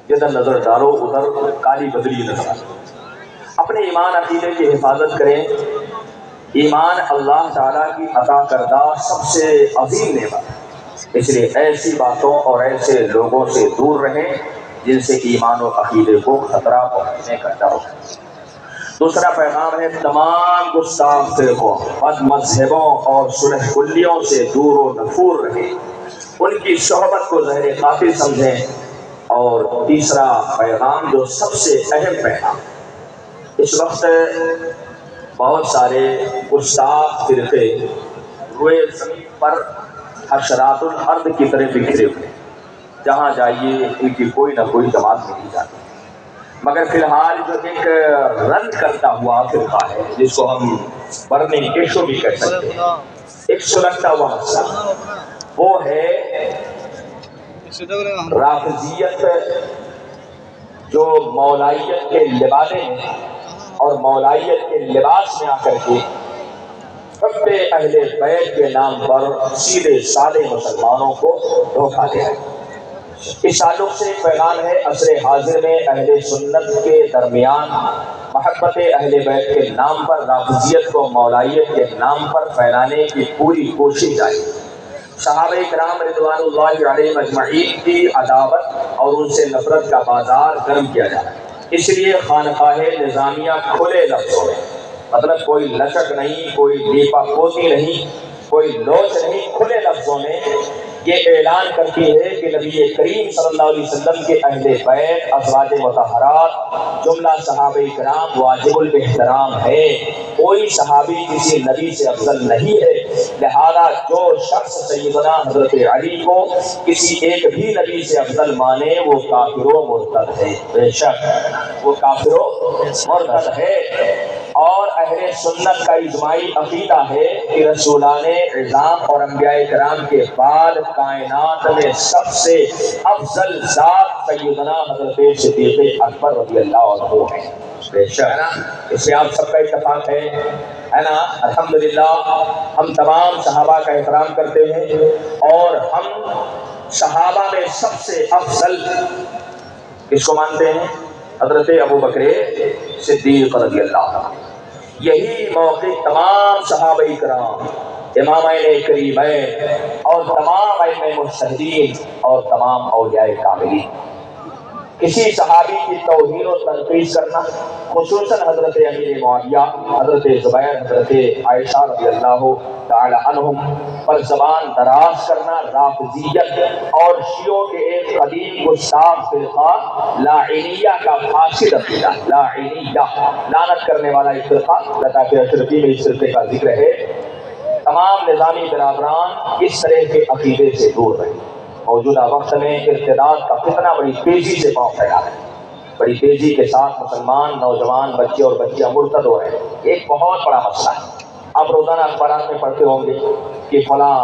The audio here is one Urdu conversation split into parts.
جدھر نظر ڈالو ادھر کالی بدری نظر آئے۔ اپنے ایمان عقیدے کی حفاظت کریں۔ ایمان اللہ تعالیٰ کی عطا کردہ سب سے عظیم نعمت ہے، اس لیے ایسی باتوں اور ایسے لوگوں سے دور رہیں جن سے ایمان و عقیدے کو خطرہ پہنچنے کا ڈر ہو۔ دوسرا پیغام ہے تمام گستاخ فرقوں، بد مذہبوں اور سلح کلیوں سے دور و نفور رہیں، ان کی صحبت کو زہر قاتل سمجھیں۔ اور تیسرا پیغام جو سب سے اہم پیغام، اس وقت بہت سارے گستاخ فرقے روئے زمین پر حشرات الارض کی طرح بکھرے ہوئے، جہاں جائیے ان کی کوئی نہ کوئی جماعت ملی جاتی، مگر فی الحال جو ایک رن کرتا ہوا فرقہ ہے جس کو ہم برننگ ایشو بھی کہہ سکتے ہیں، ایک سلگتا ہوا مسئلہ، وہ ہے رافضیت، جو مولائیت کے لبادے ہیں اور مولائیت کے لباس میں آ کر کے حب اہل بیت کے نام پر سیدھے سادے مسلمانوں کو دھوکہ دے رہے ہیں۔ اس تعلق سے پیغام ہے عصر حاضر میں اہل سنت کے درمیان محبت اہل بیت کے نام پر رافضیت کو مولائیت کے نام پر پھیلانے کی پوری کوشش جاری ہے۔ صحابہ کرام رضوان اللہ علیہم اجمعین کی عداوت اور ان سے نفرت کا بازار گرم کیا جا رہا ہے، اس لیے خانقاہ نظامیہ کھلے لفظوں میں، مطلب کوئی لچک نہیں، کوئی لیپا پوتی نہیں، کوئی لوچ نہیں، کھلے لفظوں میں یہ اعلان کرتی ہے کہ نبی کریم صلی اللہ علیہ وسلم کے اہل بیت ازواج مطہرات جملہ صحابہ کرام واجب الاحترام ہے، کوئی صحابی کسی نبی سے افضل نہیں ہے، لہذا جو شخص سیدنا حضرت علی کو کسی ایک بھی نبی سے افضل مانے وہ کافر و مرتد ہے، بے شک وہ کافر و مرتد ہے۔ اور اہل سنت کا اجماعی عقیدہ ہے کہ رسولان اعظام اور انبیاء کرام کے بعد کائنات میں سب سے افضل ذات سیدنا حضرت صدیق اکبر رضی اللہ عنہ ہے، بے شک اس سے آپ سب کا اتفاق ہے نا۔ الحمدللہ ہم تمام صحابہ کا احترام کرتے ہیں اور ہم صحابہ میں سب سے افضل کس کو مانتے ہیں؟ حضرت ابو بکر صدیق رضی اللہ عنہ۔ یہی موقف تمام صحابہ کرام، امامین کریمین اور تمام ائمہ مجتہدین اور تمام اولیاء کاملین، کسی صحابی کی توہین و تنقیص کرنا، خصوصاً حضرت امیر معاویہ، حضرت زبیر، حضرت عائشہ رضی اللہ تعالی عنہم پر زبان دراز کرنا رافضیت اور شیعوں کے ایک قدیم گستاخ فرقہ لاعنیہ کا فاسد عقیدہ، لاعنیہ لعنت کرنے والا ایک فرقہ، لطائف اشرفی میں اس فرقے کا ذکر ہے۔ تمام نظامی برادران اس طرح کے عقیدے سے دور رہیں۔ موجودہ وقت میں ارتداد کا فتنہ بڑی تیزی سے پاؤں پھیلا ہے، بڑی تیزی کے ساتھ مسلمان نوجوان بچے اور بچیاں مرتد ہو رہے ہیں، ایک بہت بڑا مسئلہ ہے۔ آپ روزانہ اخبارات میں پڑھتے ہوں گے کہ فلاں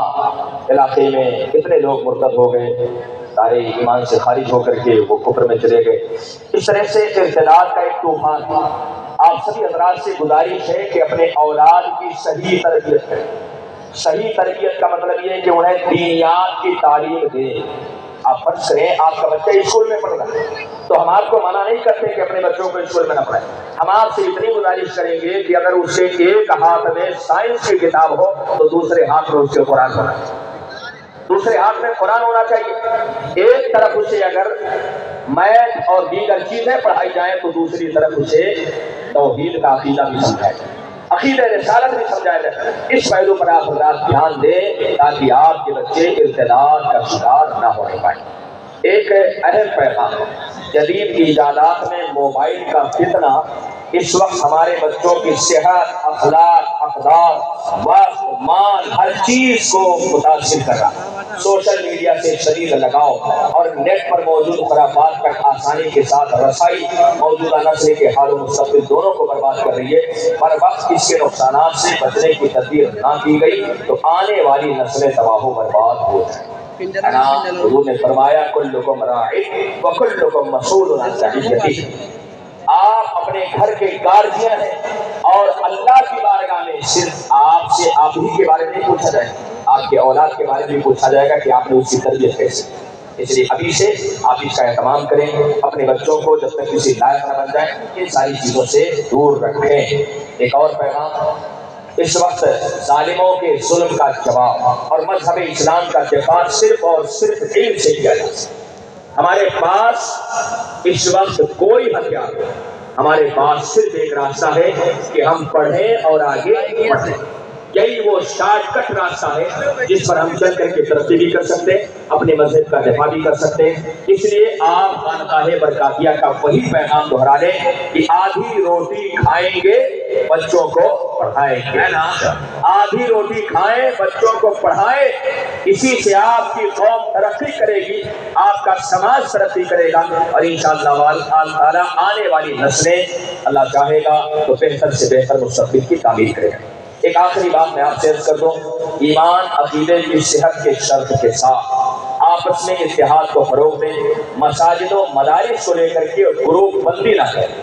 علاقے میں اتنے لوگ مرتد ہو گئے، سارے ایمان سے خارج ہو کر کے وہ کفر میں چلے گئے۔ اس طرح سے ارتداد کا ایک طوفان ہے۔ آپ سبھی حضرات سے گزارش ہے کہ اپنے اولاد کی صحیح تربیت کریں۔ صحیح تربیت کا مطلب یہ ہے کہ انہیں دینیات کی تعلیم دیں۔ آپ فرض کریں آپ کا بچہ اسکول میں پڑھ رہا ہے تو ہم آپ کو منع نہیں کرتے کہ اپنے بچوں کو اسکول میں نہ پڑھائیں، ہم آپ سے اتنی گزارش کریں گے کہ اگر اس سے ایک ہاتھ میں سائنس کی کتاب ہو تو دوسرے ہاتھ میں اس کے قرآن ہونا چاہیے، دوسرے ہاتھ میں قرآن ہونا چاہیے۔ ایک طرف اسے اگر میتھ اور دیگر چیزیں پڑھائی جائیں تو دوسری طرف اسے توحید کا عقیدہ بھی سمجھایا جائے، عقیدہ رسالت بھی سمجھایا جائے۔ اس پہلو پر آپ حضرات دھیان دیں تاکہ آپ کے بچے ارتداد کا شکار نہ ہو پائیں۔ ایک اہم پیغام، جدید ایجادات میں موبائل کا فتنہ اس وقت ہمارے بچوں کی صحت، اخلاق، اقدار، وقت، مال، ہر چیز کو متاثر کر رہا ہے۔ سوشل میڈیا سے شدید لگاؤ اور نیٹ پر موجود خرافات تک آسانی کے ساتھ رسائی موجودہ نسل کے حال و مستقبل دونوں کو برباد کر رہی ہے۔ ہر وقت اس کے نقصانات سے بچنے کی تدبیر نہ کی گئی تو آنے والی نسلیں تباہ و برباد ہو جائیں۔ حضور نے فرمایا کلکم راع وکلکم مسئول عن رعیتہ۔ آپ اپنے گھر کے گارجین ہیں اور اللہ کی بارگاہ میں صرف آپ سے آپ ہی کے بارے میں پوچھا جائے گا، آپ کے اولاد کے بارے میں پوچھا جائے گا کہ آپ نے اس کی تربیت کیسے، اس لیے ابھی سے آپ اس کا اہتمام کریں، اپنے بچوں کو جب تک کسی لائق نہ بن جائیں ان ساری چیزوں سے دور رکھیں۔ ایک اور پیغام، اس وقت ظالموں کے ظلم کا جواب اور مذہب اسلام کا دفاع صرف اور صرف علم سے کیا جا سکتا ہے۔ ہمارے پاس اس وقت کوئی ہتھیار نہیں، ہمارے پاس صرف ایک راستہ ہے کہ ہم پڑھیں اور آگے بڑھیں۔ یہی وہ شارٹ کٹ راستہ ہے جس پر ہم چل کر کے ترقی بھی کر سکتے ہیں، اپنے مذہب کا دفاع بھی کر سکتے ہیں۔ اس لیے آپ خانقاہ برکاتیہ کا وہی پیغام دہرا لیں کہ آدھی روٹی کھائیں گے بچوں کو پڑھائیں گے، آدھی روٹی کھائیں بچوں کو پڑھائیں، اسی سے آپ کی قوم ترقی کرے گی، آپ کا سماج ترقی کرے گا، اور انشاءاللہ تعالیٰ آنے والی نسلیں اللہ چاہے گا تو بہتر سے بہتر مستقبل کی تعمیر کرے گا۔ ایک آخری بات میں آپ سے عرض کر دوں، ایمان عقیدے کی صحت کے شرط کے ساتھ آپس میں اتحاد کو فروغ دیں، مساجد و مدارس کو لے کر کے گروپ بندی نہ کریں۔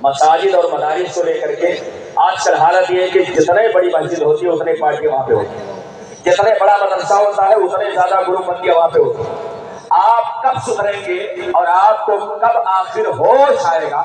مساجد اور مدارس کو لے کر کے آج کل حالت یہ ہے کہ جتنے بڑی مسجد ہوتی ہے اتنے پارٹی وہاں پہ ہوتی ہے، جتنے بڑا مدرسہ ہوتا ہے اتنے زیادہ گروپ بندیاں وہاں پہ ہوتی ہیں۔ آپ کب سدھریں گے اور آپ کو کب آخر ہوش آئے گا؟